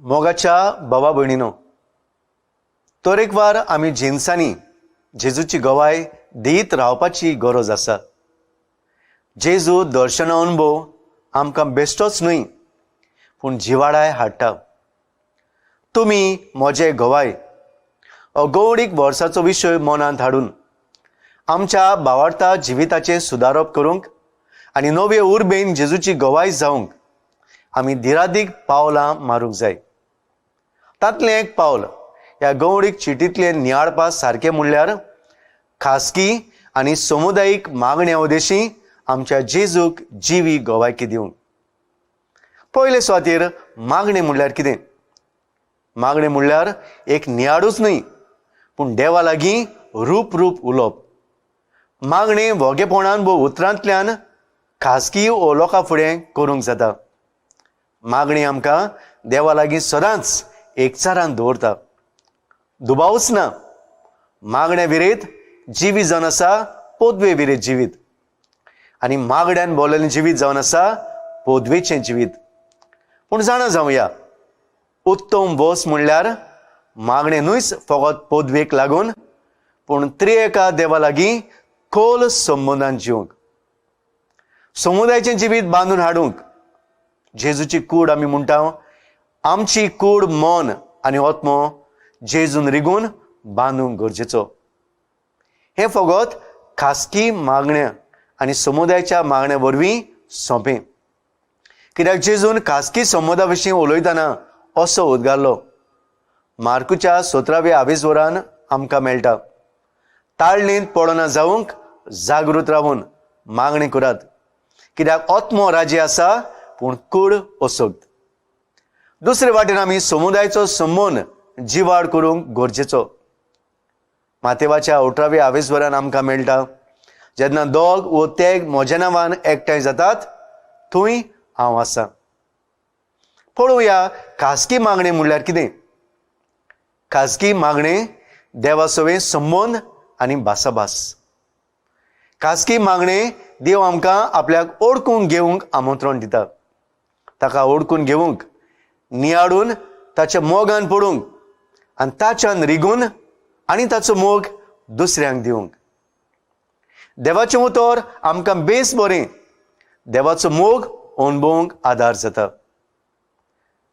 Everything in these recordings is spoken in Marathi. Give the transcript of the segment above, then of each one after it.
मोगाच्या भावा भयणीनो, तरेकवार आमी जिन्सांनी जेजूची गवाय दीत रावपाची गरज आसा. जेजू दर्शन अनुभव आमकां बेश्टोच न्हय पूण जिवाडाय हाडटा. तुमी म्हजे गवाय अगौडीक वर्साचो विशय मनांत हाडून आमच्या भावार्था जिविताचें सुदारप करूंक आनी नवे उर्बेन जेजूची गवाय जावंक आमी धिरादीक पावलां मारूंक जाय. तातलें एक पावल ह्या गौडीक चिटींतलें नियाळपा सारकें म्हणल्यार खासगी आनी समुदायीक मागण्या उदेशी आमच्या जेजूक जिवी गवायकी दिवंक. पयले सुवातेर मागणें म्हणल्यार कितें? मागणें म्हणल्यार एक नियाळूच न्हय पूण देवा लागीं रूप उलोवप. मागणें वोगेपणान उतरांतल्यान खासगी लोकां फुडें करूंक जाता. मागणी आमकां देवा लागीं सदांच एकचारान दवरता. दुबावूच ना. मागण्या विरेत जिवी जावन आसा पोदवे विरेत जिवीत, आनी मागड्यान बोललेलें जिवीत जावन आसा पोदवेचें जिवीत. पूण जाणा जावया, उत्तम वस म्हणल्यार मागणें न्हूच फकत पोदवेक लागून पूण त्रिएका देवा लागीं खोल संबंदान जिवंक, समुदायाचें जिवीत बांदून हाडूंक. जेजूची कूड आमी म्हणटा, आमची कूड मन आनी आत्मो जेजून रिगून बांदूंक गरजेचो. हें फकत खासगी मागण्या आनी समुदायाच्या मागण्या वरवीं सोंपें. कित्याक जेजून खासगी संबंदा विशीं उलयतना असो उद्गारलो. मार्कूच्या 17व्या आवेजवरान आमकां मेळटा, ताळणेंत पडना जावंक जागृत रावून मागणी करात, कित्याक आत्मो राजी आसा पूण कूड ओसोक्त. दुसरे वाटेन आमी समुदायाचो संबंद जिवाड करूंक गरजेचो. मातेवाच्या 18व्या आवेजवरान आमकां मेळटा, जेन्ना दोग वो तेग म्हज्या नांवान एकठांय जातात थंय हांव आसां. पळोवया खासगी मागणें म्हणल्यार कितें. खासगी मागणें देवा सवें संबंद आनी भासाभास. खासगी मागणें देव आमकां आपल्याक ओळखूंक घेवंक आमंत्रण दिता. ताका ओळखून घेवंक, नियाळून ताच्या मोगान पडूंक आनी ताच्यान रिगून आनी ताचो मोग दुसऱ्यांक दिवंक. देवाचें उतर आमकां बेस बरें देवाचो मोग अणभवूंक आदार जाता.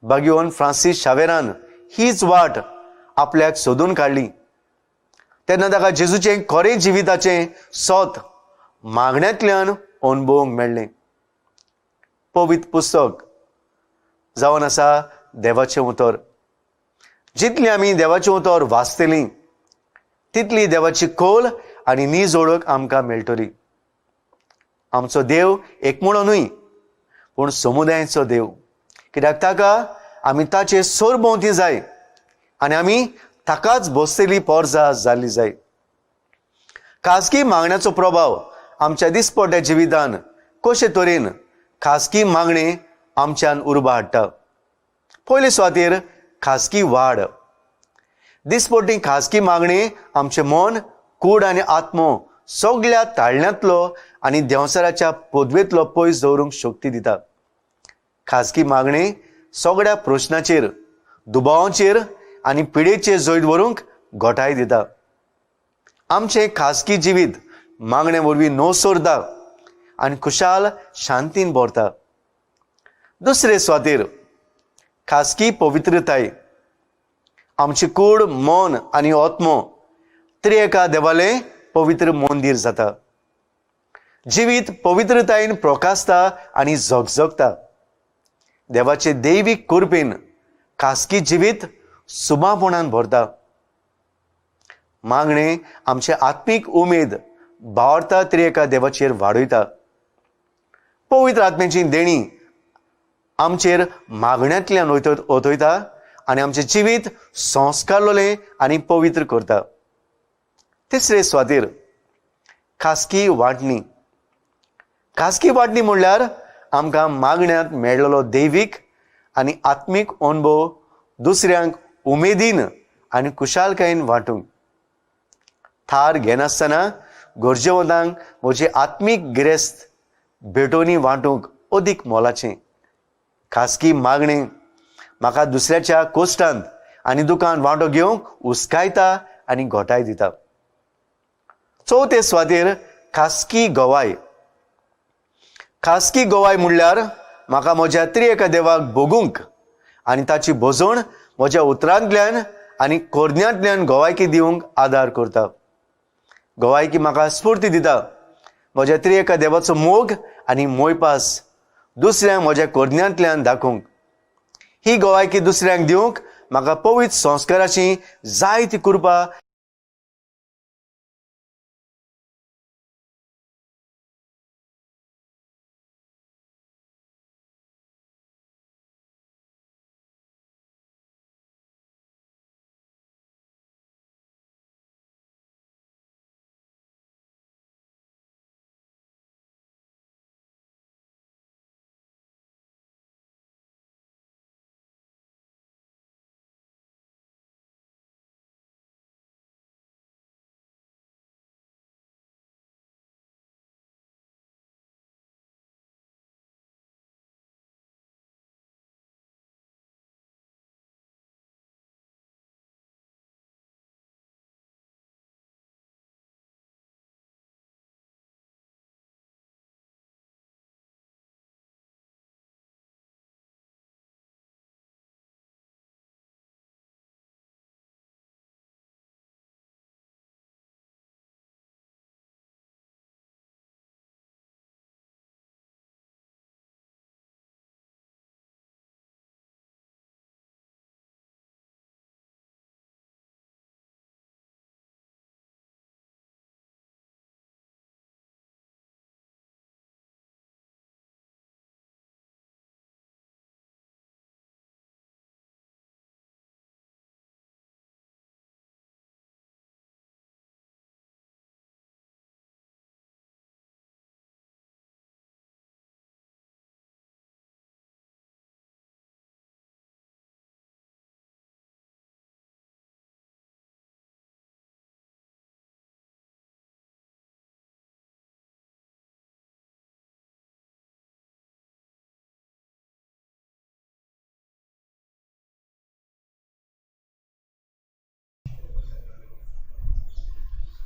बागयोन फ्रांसीस शावेरान हीच वाट आपल्याक सोदून काडली. तेन्ना ताका जेजूचें खरें जिविताचें सोत मागण्यांतल्यान अणभवूंक मेळ्ळें. पवित्र पुस्तक जावन आसा देवाचें उतर. जितली आमी देवाचें उतर वाचतलीं तितली देवाची खोल आनी नीज ओळख आमकां मेळटली. आमचो देव एकमुळो न्हय पूण समुदायाचो देव, कित्याक ताका आमी ताचे सरभोंवती जाय आनी आमी ताकाच बसतलीं पोरजां जाल्लीं जाय. खासगी मागण्याचो प्रभाव आमच्या दिसपट्ट्या जिवितान कशे तरेन खासगी मागणें आमच्यान उर्बा हाडटा. पयले सुवातेर खासगी वाड. दिसपट्टी खासगी मागणी आमचें मन, कूड आनी आत्मो सगळ्या ताळण्यांतलो आनी देंवसराच्या पोदवेंतलो पयस दवरूंक शक्ती दिता. खासगी मागणी सगळ्या प्रश्नाचेर, दुबावांचेर आनी पिडेचेर जैत व्हरूंक घोटाय दिता. आमचें खासगी जिवीत मागण्या वरवीं नवसरता आनी खुशाल शांतीन भरता. दुसरे सुवातेर खासगी पवित्रताय. आमची कूड, मन आनी आत्मो त्रिएका देवालें पवित्र मंदीर जाता. जिवीत पवित्रतायेन प्रकाशता आनी झगझगता. देवाचे दैवीक कृपेन खासगी जिवीत सुबापणान भरता. मागणें आमचे आत्मीक उमेद भावार्था त्रिएका देवाचेर वाडयता. पवित्र आत्म्याची देणी आमचेर मागण्यांतल्यान ओतयता आनी आमचें जिवीत संस्कारलोलें आनी पवित्र करता. तिसरे सुवातेर खासगी वांटणी. खासगी वांटणी म्हणल्यार आमकां मागण्यांत मेळिल्लो दैवीक आनी आत्मीक अनुभव दुसऱ्यांक उमेदीन आनी कुशालकायेन वांटूंक. थार घेनासतना गरजेवंतांक म्हजें आत्मीक गिरेस्त भेटोवनी वांटूंक अदीक मोलाचें. खासगी मागणें म्हाका दुसऱ्याच्या कोश्टांत आनी दुकान वांटो घेवंक उस्कायता आनी घोटाय दिता. चवथे सुवातेर खासगी गोवाय. खासगी गोवाय म्हणल्यार म्हाका म्हज्या त्रिएका देवाक भोगूंक आनी ताची भोजवण म्हज्या उतरांतल्यान आनी कोरन्यांतल्यान गोवायकी दिवंक आदार करता. गोवायकी म्हाका स्फूर्ती दिता म्हज्या त्रिएका देवाचो मोग आनी मोयपास दुसऱ्यांक म्हज्या कोरन्यांतल्यान दाखोवंक. ही गोवायकी दुसऱ्यांक दिवंक म्हाका पवित्र संस्काराची जायती कृपा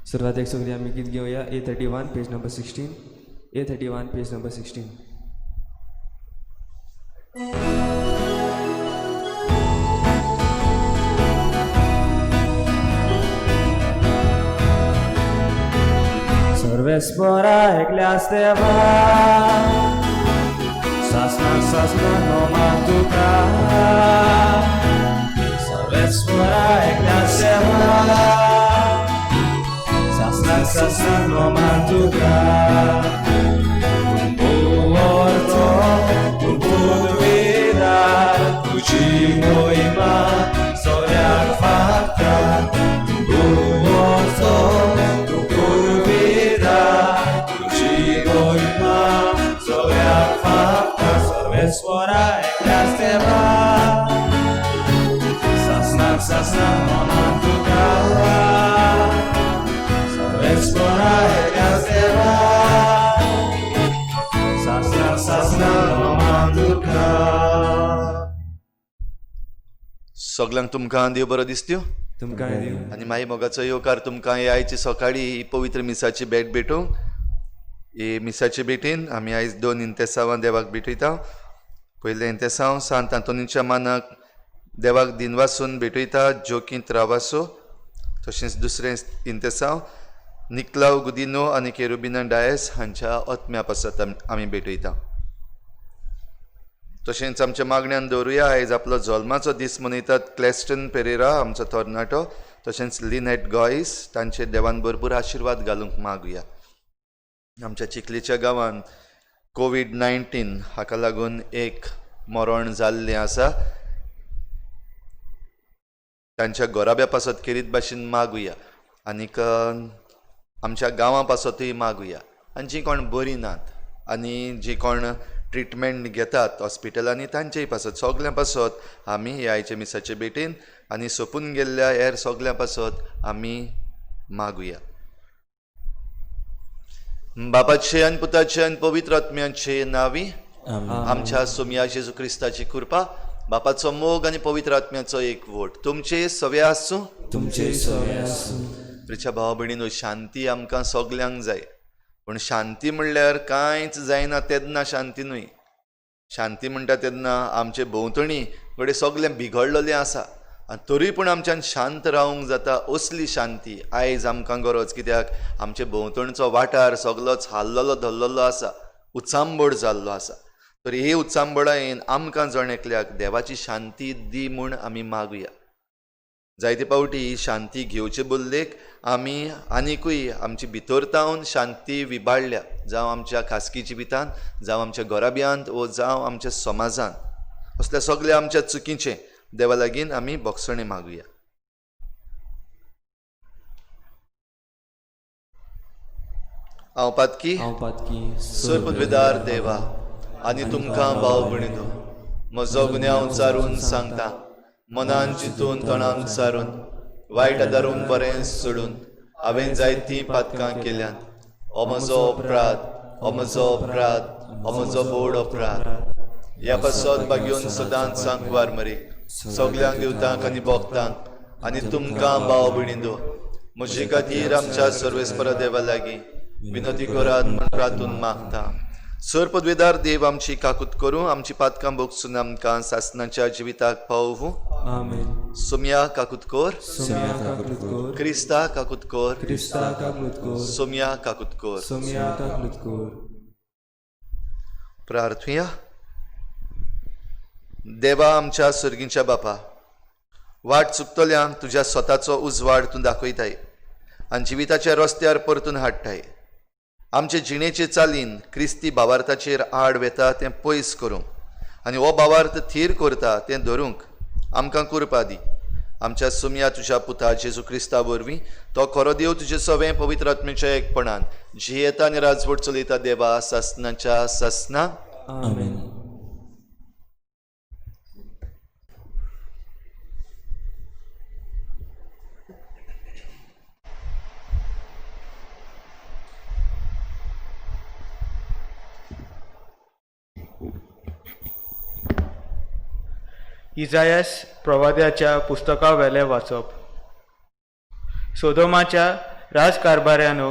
सुरवात एक सगळी आमी गीत घेवया. A31 page number 16. A31 page number 16. Servespora egleas deva Sasna no matuka Servespora egleas deva Sasna no matuka Orto un podvida Tucino ima Soriak fakta Orto un podvida Tucino ima Soriak fakta Servespora egleas deva Sasna no matuka Servespora egleas deva Sasna no matuka. सगळ्यांक तुमकां देव बरो दिसत्यो तुमकां दिव आनी मागीर मोगाचो येवकार तुमकां हे आयची सकाळी ही पवित्र मिसाची भेट भेटूंक. ही मिसाचे भेटीन आमी आयज 2 इंतेसांवां देवाक भेटयता. पयलें इंतेसांव सांत आंतोनीच्या मानाक देवाक दिनवासून भेटयता जोकींत रावासो. तशेंच दुसरें इंतेसांव निक्लाव गुदिनो आनी केरुबिना डायस हांच्या आत्म्या पासत आमी भेटयता. तशेंच आमच्या मागण्यान दवरुया आयज आपलो जल्माचो दीस मनयतात क्लेस्टन पेरेरा आमचो तरणाटो. तशेंच लिनेट गॉयस तांचे देवान भरपूर आशिर्वाद घालूंक मागुया. आमच्या चिखलीच्या गांवांत कोविड-19 हाका लागून एक मरण जाल्लें आसा. तांच्या घोराब्या पासत खेरीत भाशेन मागुया आनीक आमच्या गांवां पासतूय मागुया. आनी जीं कोण बरीं नात आनी जीं कोण ट्रिटमेंट घेतात हॉस्पिटलांनी तांचेय पासत सगळ्यां पासत आमी ह्या आयच्या मिसाचे भेटेन आनी सोंपून गेल्ल्या हेर सगळ्यां पासत आमी मागुया. बापाचे आनी पुताचे आनी पवित्र आत्म्याचे नांवी आमच्या सोम्या जेजू क्रिस्ताची कृपा बापाचो मोग आनी पवित्र आत्म्याचो एक वोट तुमचे सवे आसूं. तुमचे सवे आसूं. प्रिच्या भाव भयणीनो, शांती आमकां सगल्यांक जाय, पूण शांती म्हणल्यार कांयच जायना तेन्ना शांती न्हय. शांती म्हणटा तेन्ना आमचे भोंवतणी कडेन सगळें बिगडलेलें आसा आनी तरी पूण आमच्यान शांत रावंक जाता असली शांती आयज आमकां गरज. कित्याक आमचे भोंवतणचो वाठार सगळोच हाल्ललो धल्ललो आसा, उचांबड जाल्लो आसा. तर हे उचांबडायेन आमकां जण एकल्याक देवाची शांती दी म्हूण आमी मागुया. जायते फावटी शांती घेवचे बदलेक आमी आनिकूय आमची भितरतावन शांती विबाडल्या, जावं आमच्या खासगी जिवितांत, जावं आमच्या घराब्यांत, वो जावं आमच्या समाजांत. असल्या सगळ्या आमच्या चुकीचें देवा लागीं आमी बोगसणे मागुया. हांव पातकी सर्पद्वेदार देवा आनी तुमकां भाव भयणीनो, म्हजो गुन्यांव उचारून सांगता, मनान चिंतून तोंडान उच्चारून वायट आदारून बरें सोडून हांवें जायतीं पातकां केल्यान. हो म्हजो अपराध, हो म्हजो अपराध, हो म्हजो बोड अपराध. ह्या पासत घेवन सदांच सांकवार मरे सगल्यांक दिवतांक आनी भोगतांक आनी तुमकां भाव भयणीनो, म्हजे खातीर आमच्या सर्वेस्परा देवा लागीं विनती करात म्हूण प्रार्थून मागता. सर्पद्वेदार देव आमची काकूत करूं, आमची पातकां भोगसून आमकां सासणाच्या जिविताक पावूं. आमेन. सोम्या काकूत कोर, सोम्या काकूत कोर. क्रिस्ता काकूत कोर, क्रिस्ता काकूत कोर. सोम्या काकूत कोर. सोम्या काकूत कोर. प्रार्थुया. देवा आमच्या सर्गीच्या बापा, वाट चुकतल्यांक तुज्या स्वताचो उजवाड तूं दाखयताय आनी जिविताच्या रस्त्यार परतून हाडटाय. आमचे जिणेचे चालीन क्रिस्ती भावार्थाचेर आड वेता तें पयस करूंक आनी हो भावार्थ थीर करता तें धरूंक आमकां कृपा दी. आमच्या सोम्या तुज्या पुता जेजू क्रिस्ता वरवीं तो खरो देव तुजे सवें पवित्र आत्म्याच्या एकपणान जियेता आनी राजवट चलयता देवा सासणाच्या सासणाक. आमेन. इजायास प्रवाद्याच्या पुस्तका वेले वाचप. सोदोमाच्या राजकारभाऱ्यानो,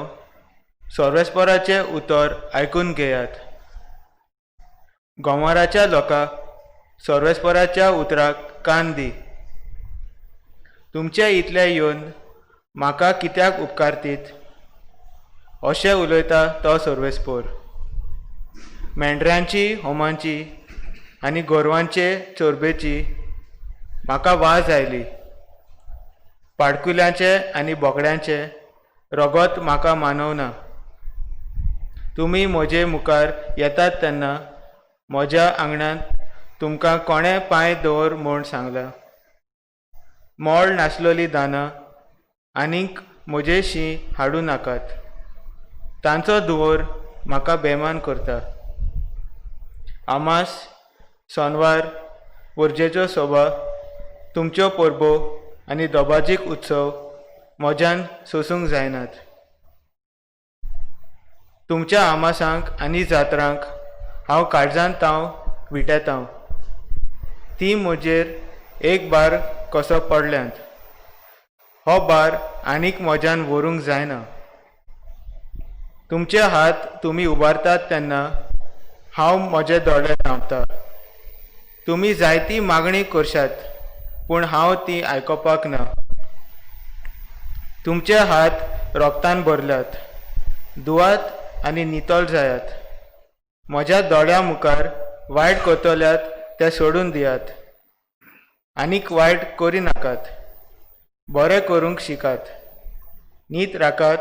सर्वेस्पराचे उतर आयकून घेयात. गोमाराच्या लोकांक सर्वेस्पराच्या उतराक कान दी. तुमचे इतले येवन म्हाका कित्याक उपकारतीत अशें उलयता तो सर्वेस्पर. मेंढऱ्यांची, होमांची आनी गोरवांचे चोरबेची म्हाका वाज आयली. पाडकुल्यांचे आनी बोकड्यांचे रगत म्हाका मानवना. तुमी म्हजे मुखार येतात तेन्ना म्हज्या आंगणांत तुमकां कोणें पांय दवर म्हूण सांगलां. मोळ नासलोली दानां आनीक म्हजेशी हाडूं नाकात. तांचो धुंवर म्हाका बेमान करता. आमास, सोनवार, वर्जेच्यो सभा, तुमच्यो परबो आनी दोबाजीक उत्सव म्हज्यान सोसूंक जायनात. तुमच्या आमासांक आनी जात्रांक हांव काळजांत ताव विटेतां. ती म्हजेर एक बार कसो पडल्यांत. हो बार आनीक म्हज्यान व्हरूंक जायना. तुमचे हात तुमी उबारतात तेन्ना हांव म्हजे दोळे धांवता. तुमी जायती मागणी करशात पूण हांव ती आयकोपाक ना. तुमचे हात रोगतान भरल्यात. दुवात आनी नितोल जायात. म्हज्या दोळ्या मुखार वायट करतल्यात ते सोडून दियात. आनीक वायट करी नाकात. बरें करूंक शिकात. नीत राखात.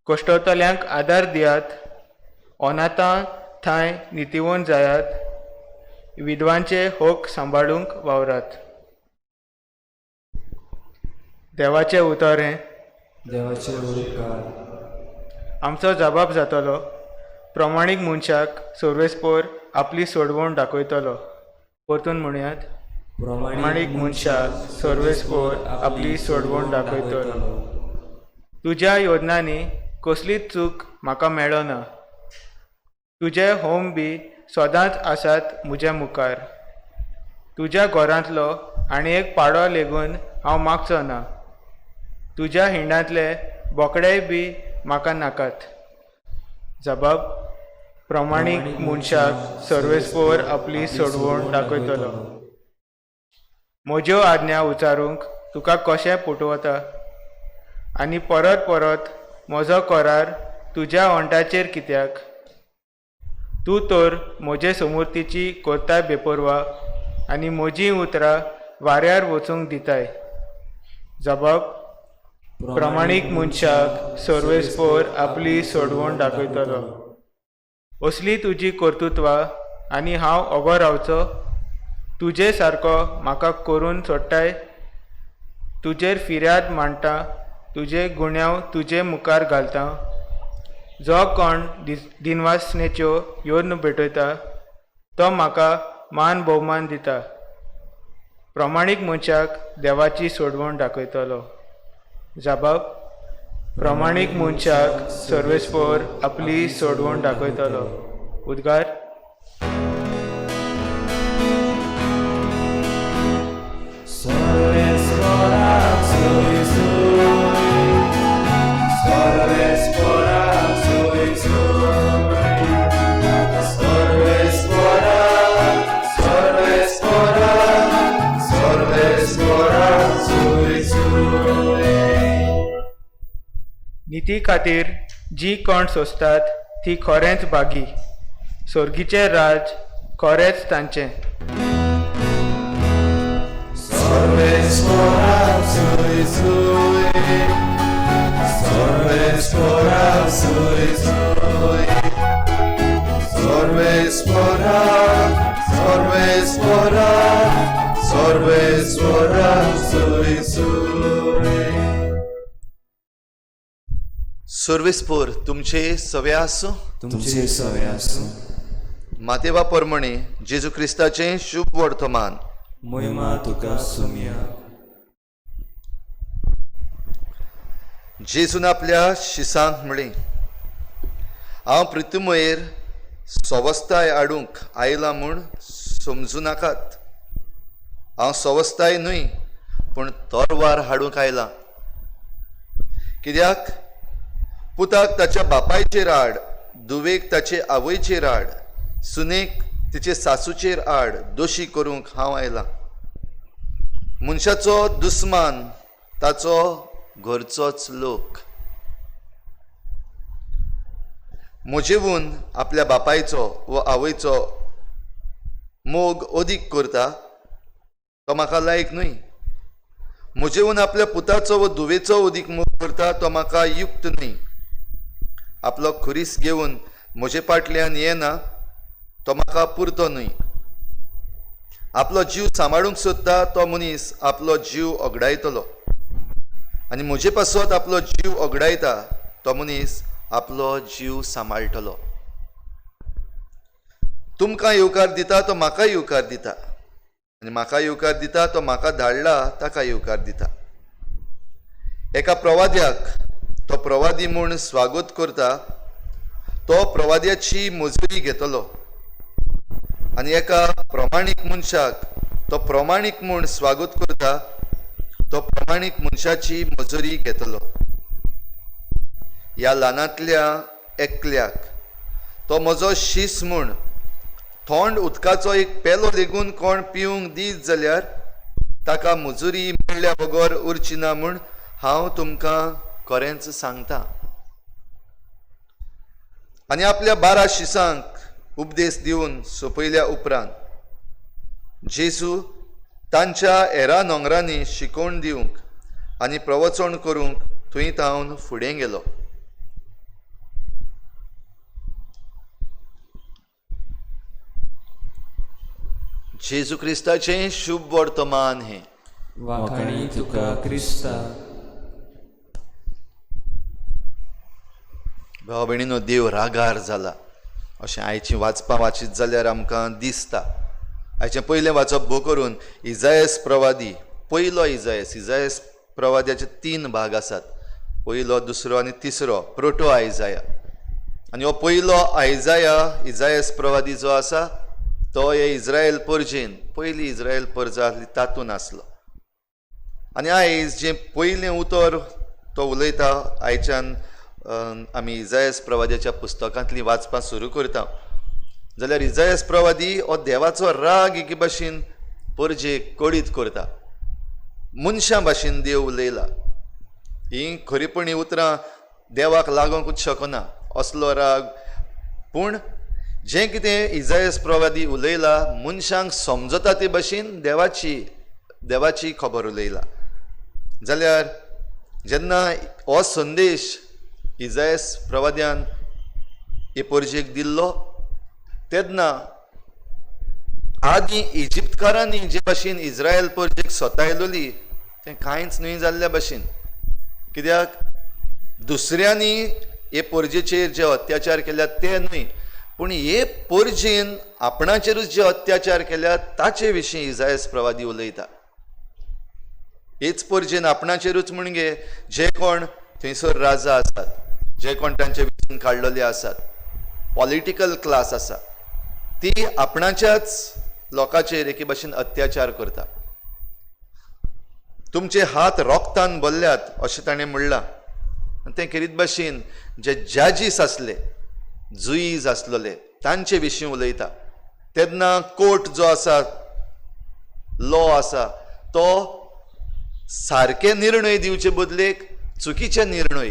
कश्टतल्यांक आदार दियात. अनाथां थंय नितिवोन जायात. विधवांचे होक सांबाळूंक वावरात. देवाचें उतर हें. देवाचे उपकार. आमचो जबाब जातलो. प्रमाणीक मनशाक सर्वेस्पर आपली सोडवण दाखयतलो. परतून म्हणयात. प्रमाणीक मनशाक सर्वेस्पर आपली सोडवण दाखयतलो. तुज्या योजनांनी कसलीच चूक म्हाका मेळना. तुजे होम बी सदांच आसात म्हज्या मुखार. तुज्या घरांतलो आनी एक पाडो लेगून हांव मागचो ना. तुज्या हिंडांतले बोकडेय बी म्हाका नाकात. जबाब: प्रमाणीक मनशाक सर्वेस्पोर आपली सोडवण दाखयतलो. म्हज्यो आज्ञा उचारूंक तुका कशें पटवता आनी परत परत म्हजो करार तुज्या वंटाचेर कित्याक? तूं तर म्हजे समृद्धीची कोरताय बेपरवा आनी म्हजीं उतरां वाऱ्यार वचूंक दिताय. जबाब: प्रमाणीक मनशाक सर्वेस्पोर आपली सोडवण दाखयतलो. असली तुजी कर्तुत्वां आनी हांव ओगो रावचो? तुजे सारको म्हाका करून सोडटाय. तुजेर फिर्याद मांडटा, तुजे गुन्यांव तुजे मुखार घालता. जो कोण दिनवासनेच्यो येवन भेटयता तो म्हाका मान भोवमान दिता. प्रमाणीक मनशाक देवाची सोडवण दाखयतलो. जबाब: प्रमाणीक मनशाक सर्वेस्पोर आपली सोडवण दाखयतलो. उद्गार: निती खातीर जी कोण सोंसतात ती खरेंच बागी. स्वर्गीचें राज खरेंच तांचें. सर्वेस्पोर तुमचे सवे आसूं. तुमचे सवे आसूं. मातेवा परमणे जेजू क्रिस्ताचें शुभ वर्तमान. महिमा तुका सुमिया. जेजून आपल्या शिसांक म्हळें, हांव पृथ्वीमेर सवस्थाय हाडूंक आयला म्हूण समजूं नाकात. हांव सवस्थाय न्हय पूण तोरवार हाडूंक आयला. कित्याक पुताक ताच्या बापायचेर आड, धुवेक ताचे आवयचेर आड, सुनेक तिचे सासूचेर आड दोशी करूंक हांव आयला. मनशाचो दुस्मान ताचो घरचोच लोक. म्हजेवून आपल्या बापायचो व आवयचो मोग अदीक करता तो म्हाका लायक न्हय. म्हजेवून आपल्या पुताचो व धुवेचो अदीक मोग करता तो म्हाका युक्त न्हय. आपलो खुरीस घेवन म्हजे फाटल्यान येना तो म्हाका पुरतो न्हय. आपलो जीव सांबाळूंक सोदता तो मनीस आपलो जीव ओगडायतलो, आनी म्हजे पासत आपलो जीव ओगडायता तो मनीस आपलो जीव सांबाळटलो. तुमकां येवकार दिता तो म्हाका येवकार दिता, आनी म्हाका येवकार दिता तो म्हाका धाडला ताका येवकार दिता. एका प्रवाद्याक तो प्रवादी म्हूण स्वागत करता तो प्रवाद्याची मजुरी घेतलो, आनी एका प्रमाणीक मनशाक तो प्रमाणीक म्हूण स्वागत करता तो प्रमाणीक मनशाची मजुरी घेतलो. ह्या ल्हानांतल्या एकल्याक तो म्हजो शीस म्हूण थोंड उदकाचो एक पेलो लेगून कोण पिवंक दीत जाल्यार ताका मजुरी मेळ्ळ्या बगर उरची ना म्हूण हांव तुमकां खरेंच सांगता. आनी आपल्या 12 शिसांक उपदेश दिवन सोंपयल्या उपरांत जेजू तांच्या हेरां नोंगरांनी शिकोवण दिवंक आनी प्रवचन करूंक थंय तावन फुडें गेलो. जेजू क्रिस्ताचें शुभ वर्तमान हें. वाखाणी तुका क्रिस्ता. भाव भयणीनो, देव रागार जाला अशें आयची वाचपां वाचीत जाल्यार आमकां दिसता. आयचें पयलें वाचप भोव करून इजायस प्रवादी, पयलो इजायस प्रवाद्याचे 3 भाग आसात. पयलो, दुसरो आनी तिसरो प्रोटो आयजाया. आनी हो पयलो इजायस प्रवादी जो आसा तो हे इज्रायल परजेन पयली इज्रायल परज आसली तातूंत आसलो. आनी आयज जें पयलें उतर तो उलयता आयच्यान आमी इजायास प्रवाद्याच्या पुस्तकांतली वाचपाक सुरू करता जाल्यार इजायास प्रवादी हो देवाचो राग एके भाशेन परजेक कळीत करता. मनशां भाशेन देव उलयला. ही खरीपणी उतरां देवाक लागोंकूच शकना असलो राग. पूण जें कितें इजायास प्रवादी उलयला मनशांक समजता ते भाशेन देवाची खबर उलयला. जाल्यार जेन्ना हो संदेश इजायास प्रवाद्यान हे परजेक दिल्लो तेन्ना आदी इजिप्तकारांनी जे भाशेन इज्रायल परजेक सतायलोली तें कांयच न्हय जाल्ल्या भाशेन. कित्याक दुसऱ्यांनी हे परजेचेर जे अत्याचार केल्यात ते न्हय, पूण हे परजेन आपणाचेरूच जे अत्याचार केल्यात ताचे विशीं इजायास प्रवादी उलयता. हेच परजेन आपणाचेरूच म्हणजे जे कोण थंयसर राजा आसात, जे कोण तांचे वेंचून काडलेले आसात, पॉलिटिकल क्लास आसा, ती आपणाच्याच लोकांचेर एके भाशेन अत्याचार करता. तुमचे हात रोगतान भरल्यात अशें ताणें म्हणलां. तें खेरीत भाशेन जे जजीस आसले, जुईज आसलेले तांचे विशीं उलयता. तेन्ना कोर्ट जो आसा, लॉ आसा, तो सारके निर्णय दिवचे बदलेक चुकीचे निर्णय,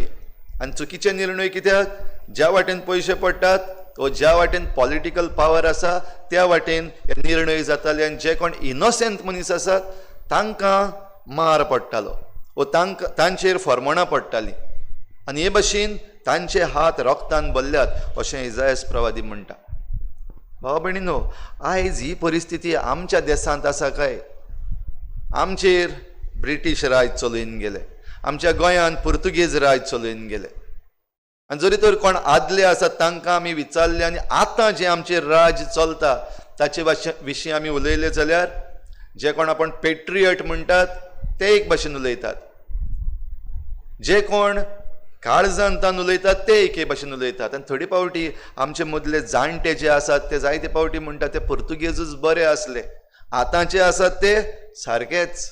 आनी चुकीचे निर्णय कित्याक ज्या वाटेन पयशे पडटात वा ज्या वाटेन पॉलिटिकल पावर आसा त्या वाटेन हे निर्णय जाताले. आनी जे कोण इनोसेंट मनीस आसात तांकां मार पडटालो वा तांचेर फर्मोणां पडटालीं. आनी हे भाशेन तांचे हात रोगतान भरल्यात अशें इजायास प्रवादी म्हणटा. भाव भयणीनो, आयज ही परिस्थिती आमच्या देशांत आसा काय? आमचेर ब्रिटीश राज चलयन गेले, आमच्या गोंयांत पुर्तुगेज राज चलयन गेले. आनी जरी तर कोण आदले आसात तांकां आमी विचारले आनी आतां जें आमचेर राज चलता ताचे विशीं आमी उलयले जाल्यार जे कोण आपण पेट्रियट म्हणटात ते एक भाशेन उलयतात, जे कोण काळजांतान उलयतात ते एके भाशेन उलयतात. आनी थोडी पावटी आमचे मदले जाणटे जे आसात ते जायते पावटी म्हणटात ते पुर्तुगेजूच बरे आसले, आतांचे आसात ते सारकेच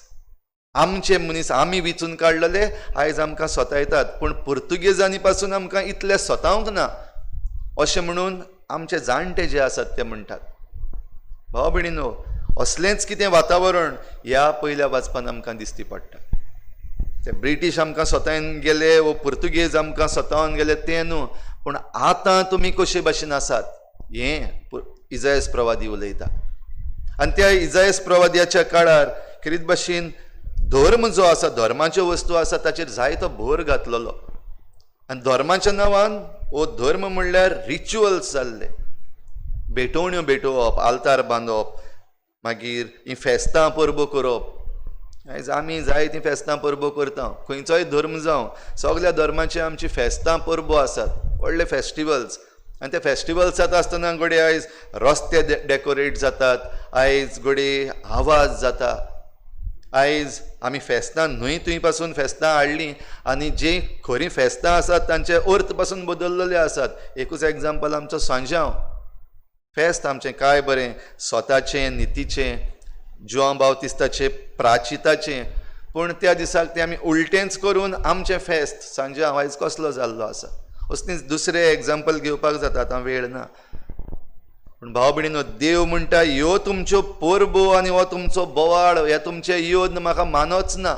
आमचे मनीस आमी विचून काडलेले आयज आमकां सतायतात, पूण पुर्तुगेजांनी पासून आमकां इतले सतावंक ना अशें म्हणून आमचे जाणटे जे आसात ते म्हणटात. भाव भयणीनो, असलेंच कितें वातावरण ह्या पयल्या वाचपान आमकां दिसती पडटा. ते ब्रिटीश आमकां सतायन गेले वो पुर्तुगेज आमकां सतावन गेले तें न्हू, पूण आतां तुमी कशे भाशेन आसात हें इजायास प्रवादी उलयता. आनी त्या इजायास प्रवाद्याच्या काळार खरीत भाशेन धर्म जो आसा, धर्माच्यो वस्तू आसा ताचेर जायतो भर घातलेलो. आनी धर्माच्या नांवान हो धर्म म्हणल्यार रिच्युअल्स जाल्ले, भेटवण्यो भेटोवप, आल्तार बांदप, मागीर ही फेस्तां परबो करप. आयज आमी जायतीं फेस्तां परबो करता, खंयचोय धर्म जावं, सगळ्या धर्माचे आमची फेस्तां परबो आसात, व्हडले फेस्टिवल्स. आनी ते फेस्टिवल्सात आसतना घडये आयज रस्ते डेकोरेट जातात, आयज घडये आवाज जाता. आयज आमी फेस्तां न्हय थंय पासून फेस्तां हाडलीं आनी जीं खरीं फेस्तां आसात तांचे अर्थ पासून बदललेले आसात. एकूच एग्जाम्पल आमचो सांजांव फेस्त आमचें काय बरें स्वताचें, नितीचें, जुआं बावतिस्ताचें, प्राचिताचें, पूण त्या दिसाक तें आमी उलटेंच करून आमचें फेस्त सांजांव आयज कसलो जाल्लो आसा. असलींच दुसरें एग्जाम्पल घेवपाक जाता, आतां वेळ ना. पूण भाव भयणीनो, देव म्हणटा ह्यो तुमच्यो परबो आनी हो तुमचो बोवाळ, हे तुमचे योद म्हाका मानोच ना.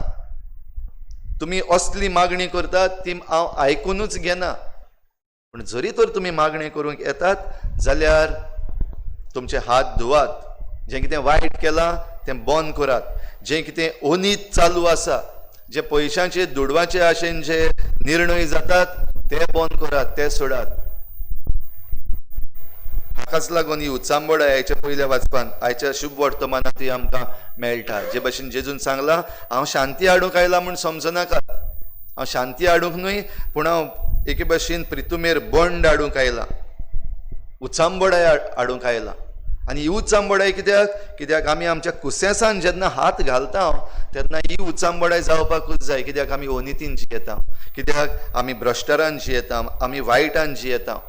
तुमी असली मागणी करतात ती हांव आयकुनूच घेना. पूण जरी तर तुमी मागणी करूंक येतात जाल्यार तुमचे हात धुवात, जें कितें वायट केलां तें बंद करात, जें कितें अनीत चालू आसा, जे पयशांचे दुडवाचे आशेन जे निर्णय जातात ते बंद करात, ते सोडात. हाकाच लागून ही उचांबड आयच्या पयल्या वाचपान आयच्या शुभ वर्तमानांत ती आमकां मेळटा. जे भाशेन जेजून सांगलां, हांव शांती हाडूंक आयला म्हूण समजनाका. हांव शांती हाडूंक न्हय, पूण हांव एके भाशेन प्रितुमेर बंड हाडूंक आयला, उचांबडाय हाडूंक आयला. आनी ही उचांबडाय कित्याक आमी आमच्या कुसेसान जेन्ना हात घालता तेन्ना ही उचांबडाय जावपाकूच जाय. कित्याक आमी अनितीन जियेता, कित्याक आमी भ्रश्टारान जियेता, आमी वायटान जियेता.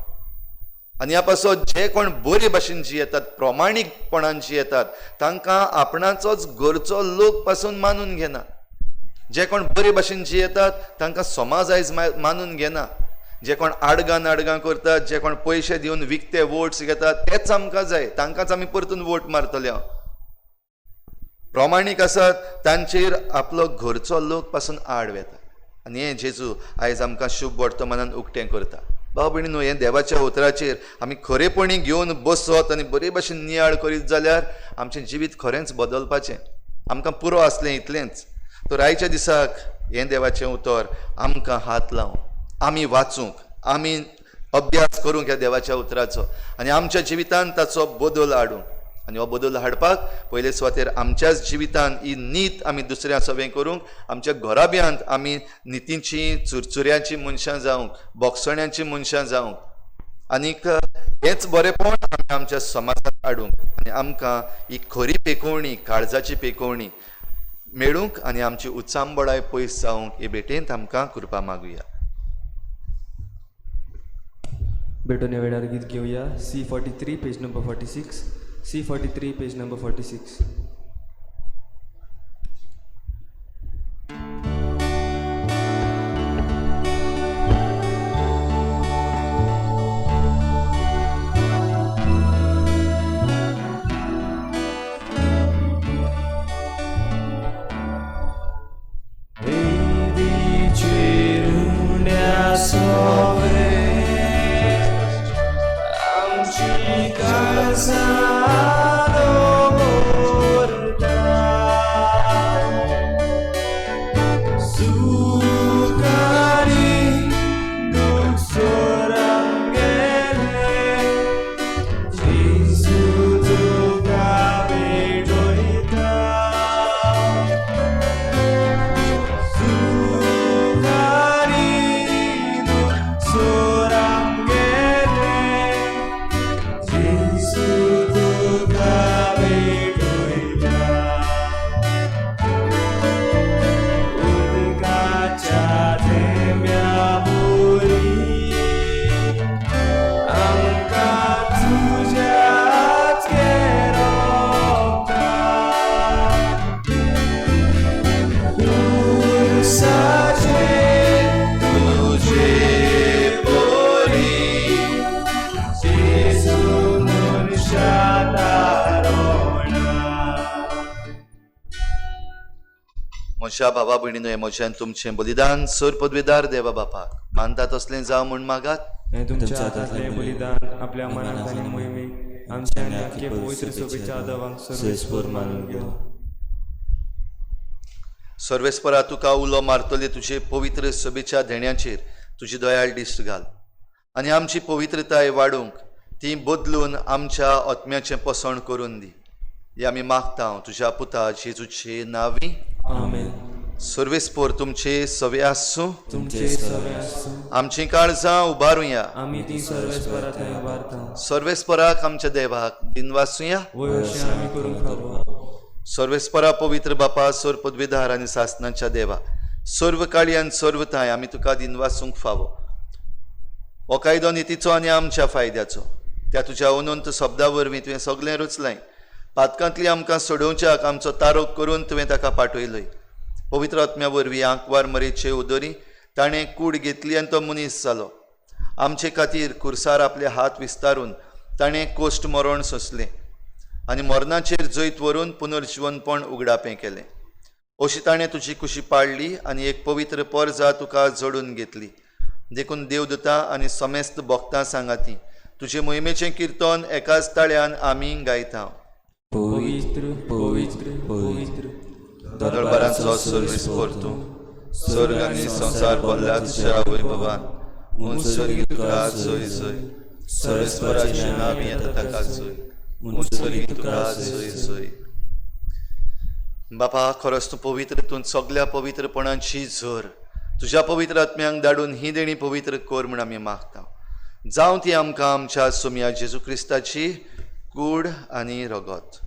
आनी ह्या पासत जे कोण बरे भाशेन जियेतात, प्रामाणीकपणान जियेतात, तांकां आपणाचोच घरचो लोक पासून मानून घेना. जे कोण बरे भाशेन जियेतात तांकां समाज आयज मानून घेना. जे कोण आडगां करतात, जे कोण पयशे दिवन विकते वोट्स घेतात, तेच आमकां जाय, तांकांच आमी परतून वोट मारतले. प्रामाणीक आसात तांचेर आपलो घरचो लोक पासून आड वेता. आनी हें जेजू आयज आमकां शुभ वर्तमानान उक्तें करता. भाव भयणीनो, हें देवाच्या उतराचेर आमी खरेपणी घेवन बसत आनी बरे भाशेन नियाळ करीत जाल्यार आमचें जिवीत खरेंच बदलपाचें. आमकां पुरो आसलें इतलेंच. तर आयच्या दिसाक हें देवाचें उतर आमकां हात लावंक, आमी वाचूंक, आमी अभ्यास करूंक ह्या देवाच्या उतराचो आनी आमच्या जिवितांत ताचो बदल हाडूंक. आनी हो बदल हाडपाक पयले सुवातेर आमच्याच जिवितांत ही नीत आमी दुसऱ्या सवें करूंक, आमच्या घराब्यांत आमी नितीचीं चुरचुऱ्याचीं मनशां जावंक, बोगसण्याचीं मनशां जावंक, आनीक हेंच बरेपण आमी आमच्या समाजांत हाडूंक आनी आमकां ही खरी पेकोवणी, काळजाची पेकोवणी मेळूंक आनी आमची उचांबळाय पयस जावंक हे भेटेंत आमकां कृपा मागुया. भेटून ह्या वेळार गीत घेवया. C43 page number 46. C43 page number 46. म्हज्या भावा भयणीनो, हे म्हज्यान तुमचें बलिदान सर पदवीदार देवा बापाक मानता तसलें जावं म्हूण मागात. हें तुमच्या हातांतलें बलिदान आपल्या मनांत आनी मोहिमेक आमच्या आनी आख्खे पवित्र सभेच्या आदावांक सर्वेस्पर मानून घेवं. सर्वेस्परा तुका उलो मारतले तुजे पवित्र सभेच्या देण्याचेर तुजी दयाळ दिश्ट घाल आनी आमची पवित्रताय वाडूंक ती बदलून आमच्या आत्म्याचें पसण करून दी. हे आमी मागता तुज्या पुता जेजूचे नांवी. आमेन. सर्वेस्पर तुमचे सवे आसूं, तुमचे सवे आसूं. आमची काळजां उबारुया, आमी ती सर्वेस्परा थंय उबारता. सर्वेस्पराक आमच्या देवाक दिनवासुया. वयशें आमी करूंक हवो. सर्वेस्परा पवित्र बापा, सर पदवीदार आनी सासणाच्या देवा, सर्व काळी आनी सर्वताय आमी तुका दिनवासूंक फावो. हो कायदो नितीचो आनी आमच्या फायद्याचो. त्या तुज्या अनंत शब्दा वरवीं तुवें सगळें रचलें. पातकांतली आमकां सोडोवच्याक आमचो तारोक करून तुवें ताका पाठयलोय. पवित्र आत्म्या वरवीं आंकवार मरेचे उदोरी ताणें कूड घेतली आनी तो मनीस जालो. आमचे खातीर कुर्सार आपले हात विस्तारून ताणें कोश्ट मरण सोंसलें आनी मरणाचेर जैत व्हरून पुनर्जीवनपण उगडापें केलें. अशी ताणें तुजी कुशी पाळली आनी एक पवित्र परजा तुका जोडून घेतली. देखून देवदूतां आनी समेस्त भक्तां सांगाती तुजे मोहिमेचें किर्तन एकाच ताळ्यान आमी गायता. पवित्र पवित्र पवित्र दरबारांचो सर्वेस्पर तूं, स्वर्ग आनी संवसार भरला तुज्या वैभवान. मुसर्गी तुका जय जय, सर्वेस्पराचें नांव येता ताका जय. मुसर्गी तुका जय जय. बापा, खरोच तूं पवित्र, तूं सगळ्या पवित्रपणाची झर तुज्या पवित्र आत्म्यांक धाडून ही देणी पवित्र कर म्हूण आमी मागता. जावं ती आमकां आमच्या सोम्या जेजू क्रिस्ताची कूड आनी रगत.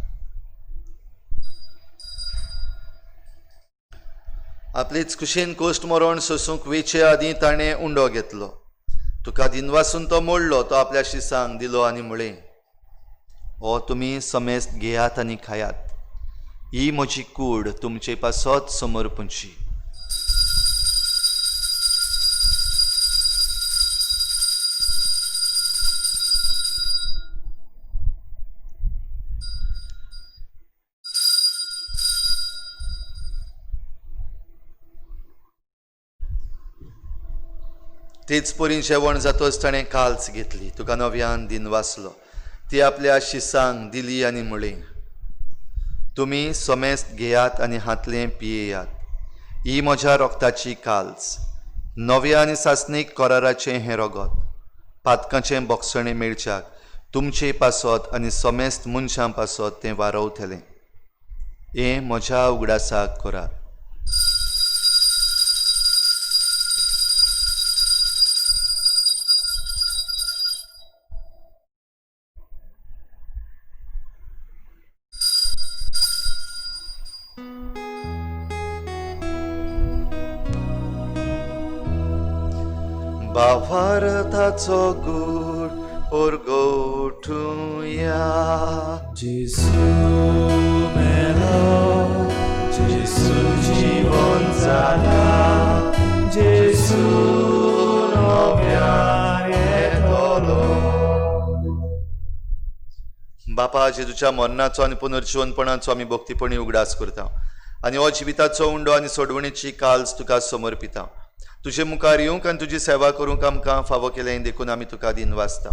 आपलीच कुशीन कोश्ट मरण सोसूंक वेचे आदीं ताणें उंडो घेतलो. तुका दिनवासून तो मोडलो, तो आपल्या शिसांक दिलो आनी म्हळें, हो तुमी समेस्त घेयात आनी खायात, ही म्हजी कूड तुमचे पासत समर्पणची. तेच परी जेवण जातच ताणें काल्स घेतली, तुका नव्यान दिन वाचलो, ती आपल्या शिसांक दिली आनी म्हळें, तुमी समेस्त घेयात आनी हातलें पियेयात, ही म्हज्या रोगताची काल्स, नव्या आनी सासणीक कराराचें हें रगत, पातकाचें बोगसणें मेळच्याक तुमचे पासत आनी समेस्त मनशां पासत तें वारवतलें. हें म्हज्या उगडासाक करात. भावार्थाचो गूढ परगोठुया. जेसू मेलो, जेसू जीवन जाला, जेसू नव्यान येतलो. बापा, जेजूच्या मरणाचो आनी पुनर्जीवनपणाचो आमी भक्तीपणी उगडास करता आनी हो जिविताचो उंडो आनी सोडवणेची काल्स तुका समर्पिता. तुजे मुखार येवंक आनी तुजी सेवा करूंक आमकां फावो केलें देखून आमी तुका दिन वाचता.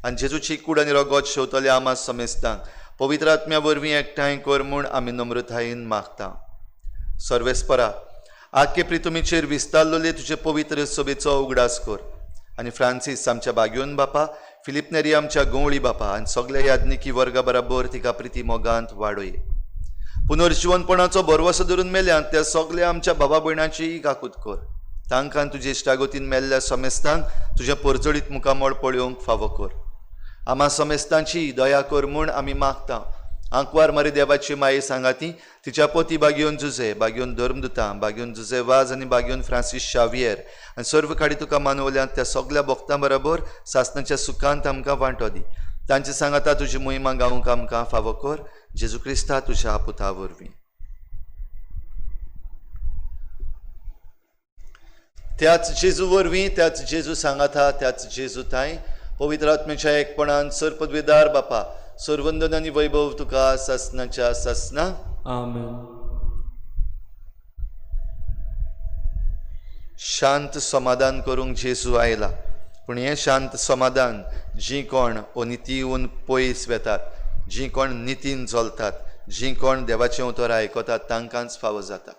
आनी जेजूची कूड आनी रगत शेवतले आमा समेस्तांक पवित्र आत्म्या वरवीं एकठांय कर म्हूण आमी नम्रतायेन मागता. सर्वेस्परा, आख्खे प्रितुमीचेर विस्तारलोले तुजे पवित्र सभेचो उगडास कर आनी फ्रांसीस आमच्या बागयोन बापा, फिलिप नेरी आमच्या गवळी बापा आनी सगळे याज्ञिकी वर्गा बराबर तिका प्रिती मोगांत वाडय. पुनर्जीवनपणाचो भरवसो धरून मेल्यांत त्या सगळ्या आमच्या भावा भयणांची काकूत कर. तांकां तुजे इश्टागतीन मेल्ल्या समेस्तांक तुज्या परजडीत मुखामळ पळोवंक फावो कर. आमा समेस्तांची दया कर म्हूण आमी मागता. आंकवार मारी देवाची माये सांगाती, तिच्या पोती बागयोन जुजे, बागयोन धर्मदुतां, बागयोन जुजे वाज आनी बागयोन फ्रांसीस शावियर आनी सर्व काडी तुका मानवल्यांत त्या सगळ्या भक्तां बरोबर सासणाच्या सुखांत आमकां वांटो दी. तांची सांगाता तुजी मोहिमा गावूंक आमकां फावो कर. जेजू क्रिस्ता तुज्या पुता वरवीं. त्याच जेजू वरवीं, त्याच जेजू सांगाता, त्याच जेजू ताई पवित्र आत्म्याच्या एकपणान सरपदवेदार बापा, सर्वंदन आनी वैभव तुका सासणाच्या सासना. आमेन. शांत समाधान करूंक जेजू आयला, पूण हें शांत समाधान जीं कोण अनितीवन पयस वेतात, जीं कोण नितीन चलतात, जीं कोण देवाचें उतर आयकतात तांकांच फावो जाता.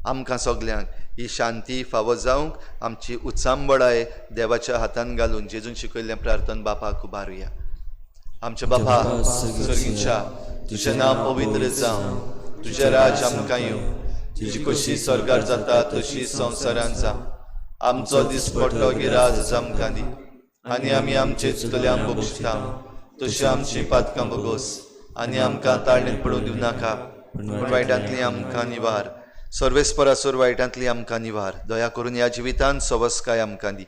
आमकां सगल्यांक ही शांती फावो जावंक आमची उत्सांबळाय देवाच्या हातान घालून जेजून शिकयल्लें प्रार्थन बापाक उबारुया. आमच्या बापा सर्गीच्या, तुजें नांव पवित्र जावं, तुजें राज आमकां येवं, तुजी कशी स्वर्गार जाता तशी संवसारांत जावं. आमचो दिसपट्टो गिराज आमकां दी आनी आमी आमचे चुकल्यांक बक्षिता तशी आमची पातकां बगोस आनी आमकां ताळणेंत पडूंक दिवं नाका, पूण वायटांतली आमकां निवार. सर्वेस्परासूर वायटांतली आमकां निवार. दया करून ह्या जिवितांत सवस्काय आमकां दी.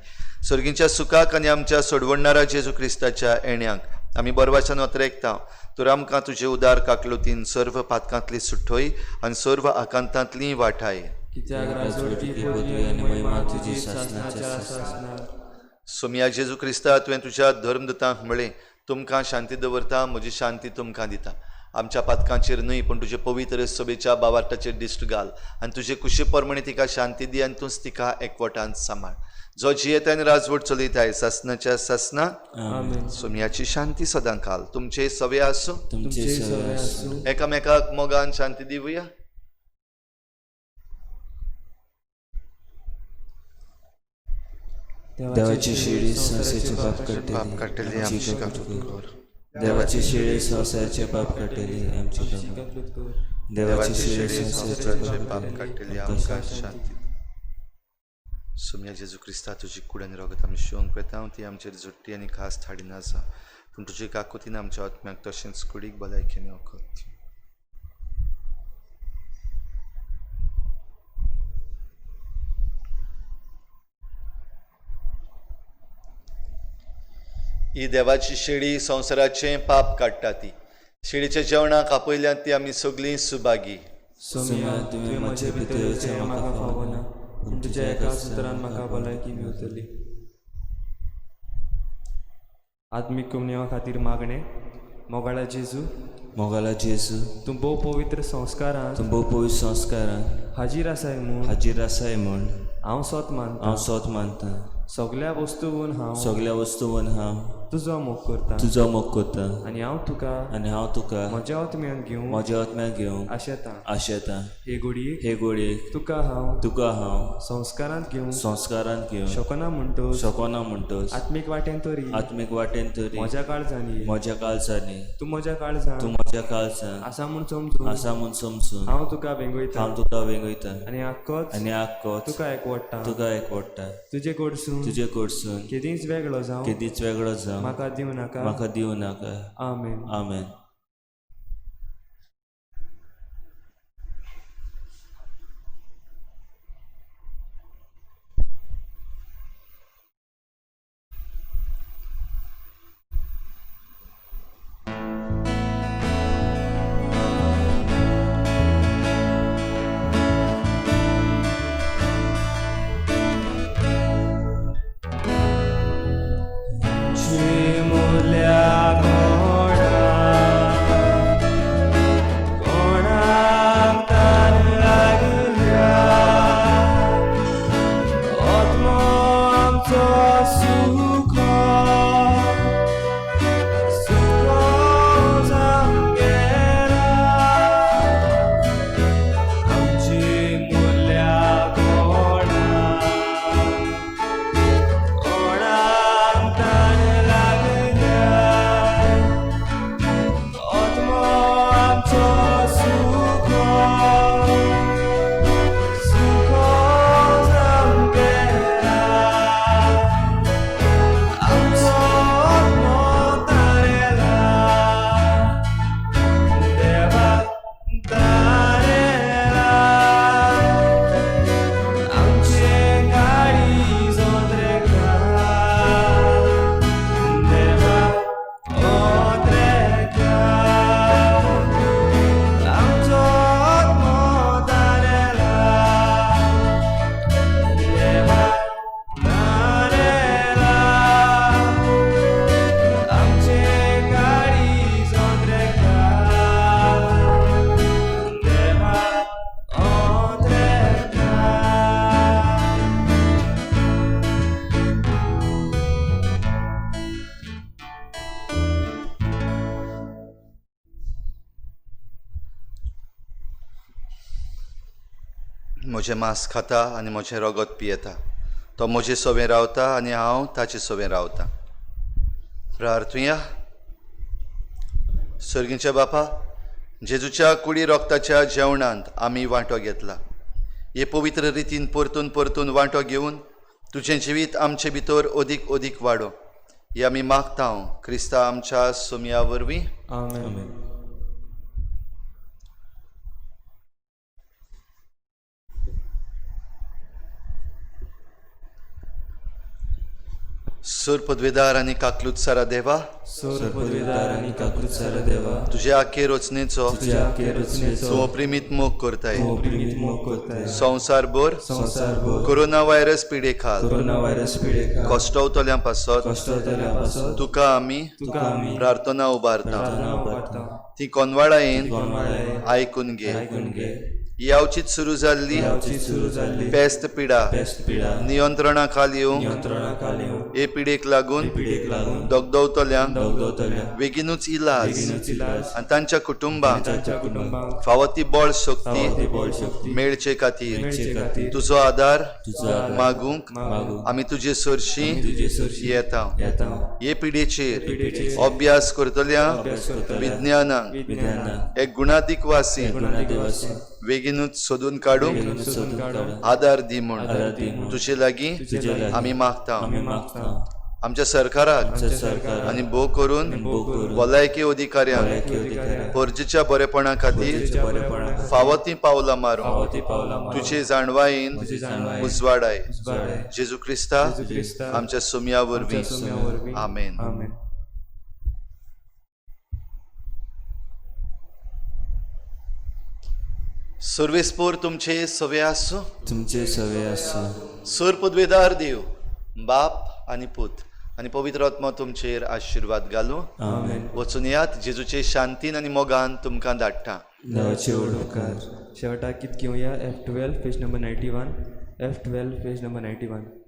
सर्गीच्या सुखाक आनी आमच्या सोडवणारा जेजू क्रिस्ताच्या येण्याक आमी बरवाच्यान वतरेकता. तर आमकां तुजे उदार काकलुतीन सर्व पातकांतली सुट्टोय आनी सर्व आकांतांतली वाटाय. कित्याक राजवटी पदवी आनी महिमा तुजी सासणाच्या सासणार. सोम्या जेजू क्रिस्ता, तुवें तुज्या धर्मदुतांक म्हळें, तुमकां शांती दवरता, म्हजी शांती तुमकां दिता. आमच्या पातकांचेर न्हय पूण तुजे पवित्र सभेच्या बावार्थाचेर दिश्ट घाल आनी तुजे कुशी परमणी तिका शांती दी आनी तूंच तिका एकवटांत सांबाळ. जो जियेता आनी राजवट चलयताय सासणाच्या सासना. आमेन. सोम्याची शांती सदां घाल. तुमचे सवे आसूं. तुमचे सवय आसूं. एकामेकाक मोगान शांती दिवया. देवाची शिडी संवसाराचे पाप पाप काडटली आमची काडटली काकूत कर. देवाची शिडी संवसाराचे पाप काडटली आमची देवाची शिडी संवसाराचे पाप काडटली आमकां शांती. सोम्या जेजू क्रिस्ता, तुजी कूड आनी रगत आमी शिवंक वेता, ती आमचेर जुट्टी आनी खास थाडी नासा, पूण तुजे काकुतीन आमच्या आत्म्याक तशेंच कुडीक भलायकेन वखद. ही देवाची शेळी संवसाराचें पाप काडटा ती. शेळीच्या जेवणाक आपयल्यांत ती आमी सगळीं सुभागी. सोम्या तुवें म्हजे भितर येवचें म्हाका फावना, पूण तुज्या एका सुत्रान म्हाका भलायकी मेवतली. आत्मीक कुमनेवा खातीर मागणे. मोगाळा जेजू, मोगाला जेजू, तूं भोव पवित्र संस्कारांत तूं भोव पवित्र संस्कारान हाजीर आसाय म्हूण हाजीर आसाय म्हूण हांव सोत मानता. हांव सोत मानतां. सगळ्या वस्तूंवन हांव सगळ्या वस्तूंवन हांव तुजो मोग करता तुजो मोग करता आनी हांव तुका आनी हांव तुका म्हज्या आत्म्यान घेवं म्हज्या आत्म्याक घेवंक आशेतां. आशेतां. हे घडये हे घडयेक तुका हांव तुका हांव संस्कारांत घेवं संस्कारांत घेवंक शकना म्हणटोच शकना म्हणटोच आत्मीक वाटेन तरी आत्मीक वाटेन तरी म्हज्या काळजांनी म्हज्या काळजांनी तूं म्हज्या काळजांत तूं म्हज्या काळजांत आसा म्हूण समजून आसा म्हूण समजून हांव तुका वेंगयता हांव तुका वेगयतां आनी आख्खोच आनी आख्खोच तुका एकवडटा. तुका एकवडटा. तुजे कडसून तुजे कडसून केदींच वेगळो जावं केदीच वेगळो जावं म्हाका दिवं नाका. म्हाका दिवं नाका. आमेन. आमेन. म्हजें मांस खाता आनी म्हजें रगत पियेता. तो म्हजे सोबें रावता आनी हांव ताचे सोबें रावतां. प्रार्थुया. सर्गीच्या बापा, जेजूच्या कुडी रोगताच्या जेवणांत आमी वांटो घेतला. हे पवित्र रितीन परतून परतून वांटो घेवन तुजें जिवीत आमचे भितर अदीक अदीक वाडो. हे आमी मागतां क्रिस्ता आमच्या सोमया वरवीं. आमेन. सूर पदवेदार आनी काकलुतसारा देवा, सोर पदवीदार आनी काकृतसारा देवा, तुज्या आखे रचनेचो तुज्या आखे रचनेचो तूं अप्रिमीत मोग करताय. तूं प्रेमीत मोग करताय. संवसारभर संवसारभर कोरोना व्हायरस पिडे खाल कोरोना व्हायरस पिडेका कश्टवतल्यां पासत कश्टतल्या पासत तुका आमी तुका आमी प्रार्थना उबारता. प्रार्थना उबारता. ती कोनवाळायेन कोनवाळायेन आयकून घे. आयकून घे. यावचीत सुरू जाल्ली यावची सुरू जाल्ली पेस्त पिडा पेस्ट पिडा नियंत्रणा खाली येवंक नियंत्रणा खाली हे पिडेक लागून पिडेक लागून दोगदवतल्यांक दोगदवतल्या बेगीनूच इलाज बेगीनूच इलाज आनी तांच्या कुटुंबांक तांच्या कुटुंबाक फावो ती बळ शक्ती फावो ती बळ शक्ती मेळचे खातीर मेळचे खातीर तुजो आदार तुजो आदार मागूंक मागूंक आमी तुजे सरशी तुजे सरशी येता. येता. हे पिडेचेर पिडेचेर अभ्यास करतल्या अभ्यास करतल्या विज्ञानाक विज्ञानाक एक गुणादीक वासी गुणादिवासी बेगीनूच सोदून काडूंक बेगीनूच सोदून काडून आदार दी म्हूण आदार दी म्हूण तुजे लागीं तुजे लागीं आमी मागता. आमी मागता. आमच्या सरकाराक आमच्या सरकाराक आनी भोव करून भोव करून भलायकी अधिकाऱ्यांक भलायकी अधिकाऱ्यांक परजेच्या बरेपणा खातीर तुज्या बरेपणाक फावो ती पावलां मारूंक फावो ती पावलां मारूंक तुजे जाणवायेन तुजी जाणवायेन उजवाडाय. उजवाडाय. जेजू क्रिस्ता जेजू क्रिस्ता आमच्या सोम्या वरवीं. आमच्या सोम्या वरवीं. आमेन. आमेन. सर्वेस्पोर तुमचे सवे आसूं. तुमचे सवे आसूं. सुर पदवेदार देव बाप आनी पूत आनी पवित्र आत्मा तुमचेर आशिर्वाद घालूं. आमेन. वचून येयात जेजूचे शांतीन आनी मोगान तुमकां धाडटा. देवाचे ओडकार. शेवटाक कित घेवया F12 page number 91. F12 page number 91.